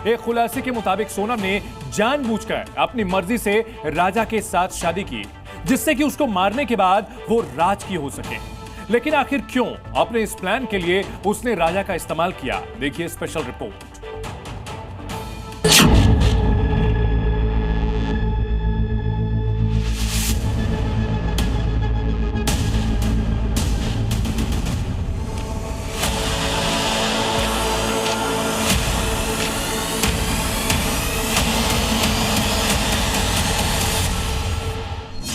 एक खुलासे के मुताबिक सोनम ने जानबूझकर अपनी मर्जी से राजा के साथ शादी की, जिससे कि उसको मारने के बाद वो राज की हो सके। लेकिन आखिर क्यों अपने इस प्लान के लिए उसने राजा का इस्तेमाल किया, देखिए स्पेशल रिपोर्ट।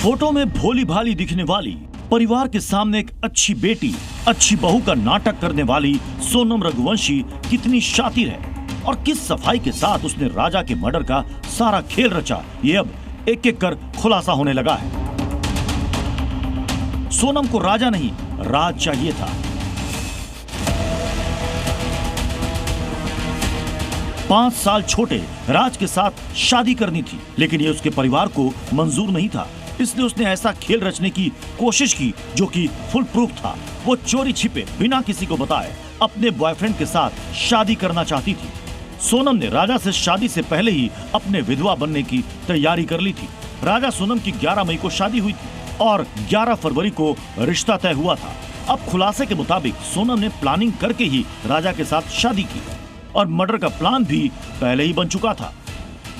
फोटो में भोली भाली दिखने वाली, परिवार के सामने एक अच्छी बेटी, अच्छी बहू का नाटक करने वाली सोनम रघुवंशी कितनी शातिर है और किस सफाई के साथ उसने राजा के मर्डर का सारा खेल रचा, ये अब एक एक कर खुलासा होने लगा है। सोनम को राजा नहीं, राज चाहिए था। 5 साल छोटे राज के साथ शादी करनी थी, लेकिन ये उसके परिवार को मंजूर नहीं था। इसलिए उसने ऐसा खेल रचने की कोशिश की जो कि फुल प्रूफ था। वो चोरी छिपे बिना किसी को बताए अपने बॉयफ्रेंड के साथ शादी करना चाहती थी। सोनम ने राजा से शादी से पहले ही अपने विधवा बनने की तैयारी कर ली थी। राजा सोनम की 11 मई को शादी हुई थी और 11 फरवरी को रिश्ता तय हुआ था। अब खुलासे के मुताबिक सोनम ने प्लानिंग करके ही राजा के साथ शादी की और मर्डर का प्लान भी पहले ही बन चुका था।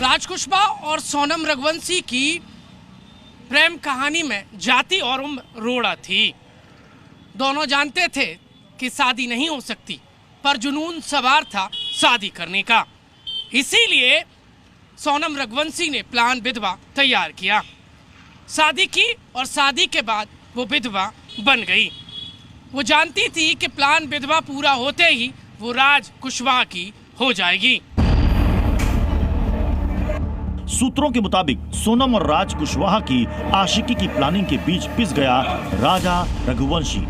राज कुशवाहा और सोनम रघुवंशी की प्रेम कहानी में जाति और उम्र रोड़ा थी। दोनों जानते थे कि शादी नहीं हो सकती, पर जुनून सवार था शादी करने का। इसीलिए सोनम रघुवंशी ने प्लान विधवा तैयार किया, शादी की और शादी के बाद वो विधवा बन गई। वो जानती थी कि प्लान विधवा पूरा होते ही वो राज कुशवाहा की हो जाएगी। सूत्रों के मुताबिक सोनम और राज कुशवाहा की आशिकी की प्लानिंग के बीच पिस गया राजा रघुवंशी।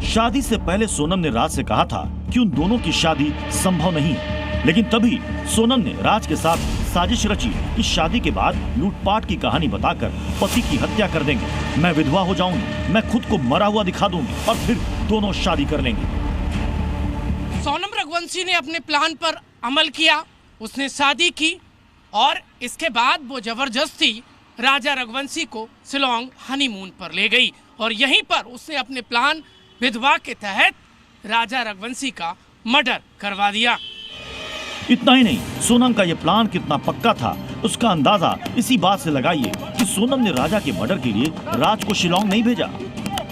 शादी से पहले सोनम ने राज से कहा था कि उन दोनों की शादी संभव नहीं है, लेकिन तभी सोनम ने राज के साथ साजिश रची कि शादी के बाद लूटपाट की कहानी बताकर पति की हत्या कर देंगे, मैं विधवा हो जाऊंगी, मैं खुद को मरा हुआ दिखा दूंगी और फिर दोनों शादी कर लेंगे। सोनम रघुवंशी ने अपने प्लान पर अमल किया। उसने शादी की और इसके बाद वो जबरदस्ती राजा रघुवंशी को शिलोंग हनीमून पर ले गई और यहीं पर उसने अपने प्लान विधवा के तहत राजा रघुवंशी का मर्डर करवा दिया। इतना ही नहीं, सोनम का यह प्लान कितना पक्का था उसका अंदाजा इसी बात से लगाइए कि सोनम ने राजा के मर्डर के लिए राज को शिलोंग नहीं भेजा,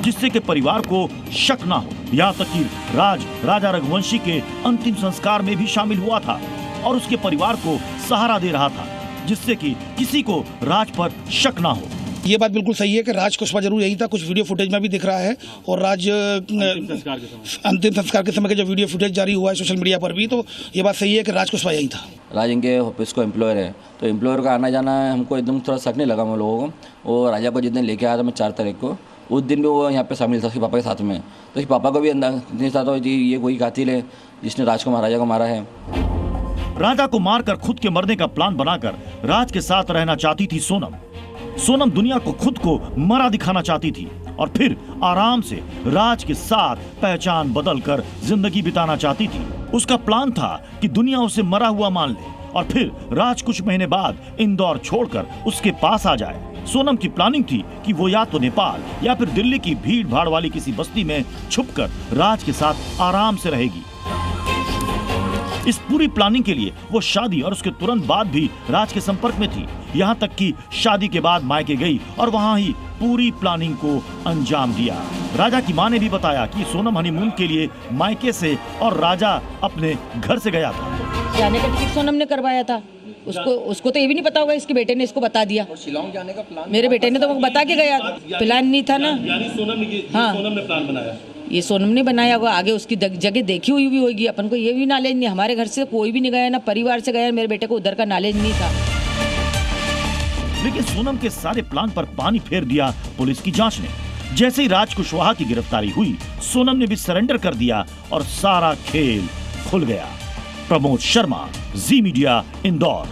जिससे कि परिवार को शक ना हो। यहाँ तक कि राज राजा रघुवंशी के अंतिम संस्कार में भी शामिल हुआ था और उसके परिवार को सहारा दे रहा था, जिससे कि किसी को राज पर शक ना हो। ये बात बिल्कुल सही है कि राज कुशवाहा जरूर यही था, कुछ वीडियो फुटेज में भी दिख रहा है और राज अंतिम संस्कार के समय के जो वीडियो फुटेज जारी हुआ है सोशल मीडिया पर भी, तो ये बात सही है कि राज कुशवाहा यही था। राज इनके ऑफिस को एम्प्लॉयर है, तो एम्प्लॉयर का आना जाना हमको एकदम थोड़ा शक नहीं लगा हम लोगों को। वो राजा को जिस दिन लेके आया था मैं 4 तारीख को, उस दिन भी वो यहाँ पे शामिल था उसके पापा के साथ में, तो उसके पापा को भी अंदाजा था कि ये कोई कातिल है जिसने राज को महाराजा को मारा है। राजा को मारकर खुद के मरने का प्लान बनाकर राज के साथ रहना चाहती थी सोनम। सोनम दुनिया को खुद को मरा दिखाना चाहती थी और फिर आराम से राज के साथ पहचान बदलकर जिंदगी बिताना चाहती थी। उसका प्लान था कि दुनिया उसे मरा हुआ मान ले और फिर राज कुछ महीने बाद इंदौर छोड़कर उसके पास आ जाए। सोनम की प्लानिंग थी कि वो या तो नेपाल या फिर दिल्ली की भीड़ भाड़ वाली किसी बस्ती में छुपकर राज के साथ आराम से रहेगी। इस पूरी प्लानिंग के लिए वो शादी और उसके तुरंत बाद भी राज के संपर्क में थी, यहाँ तक कि शादी के बाद मायके गई और वहाँ ही पूरी प्लानिंग को अंजाम दिया। राजा की माँ ने भी बताया कि सोनम हनीमून के लिए मायके से और राजा अपने घर से गया था। जाने का टिकट सोनम ने करवाया था, उसको तो ये भी नहीं पता होगा, इसके बेटे ने इसको बता दिया। शिलोंग जाने का प्लान मेरे बेटे ने तो बता के गया, प्लान नहीं था ना। हाँ, सोनम ने प्लान बनाया, ये सोनम ने बनाया होगा, आगे उसकी जगह देखी हुई भी होगी। अपन को ये भी नॉलेज नहीं, हमारे घर से कोई भी नहीं गया, ना परिवार से गया, मेरे बेटे को उधर का नॉलेज नहीं था। लेकिन सोनम के सारे प्लान पर पानी फेर दिया पुलिस की जांच ने। जैसे ही राज कुशवाहा की गिरफ्तारी हुई, सोनम ने भी सरेंडर कर दिया और सारा खेल खुल गया। प्रमोद शर्मा, जी मीडिया, इंदौर।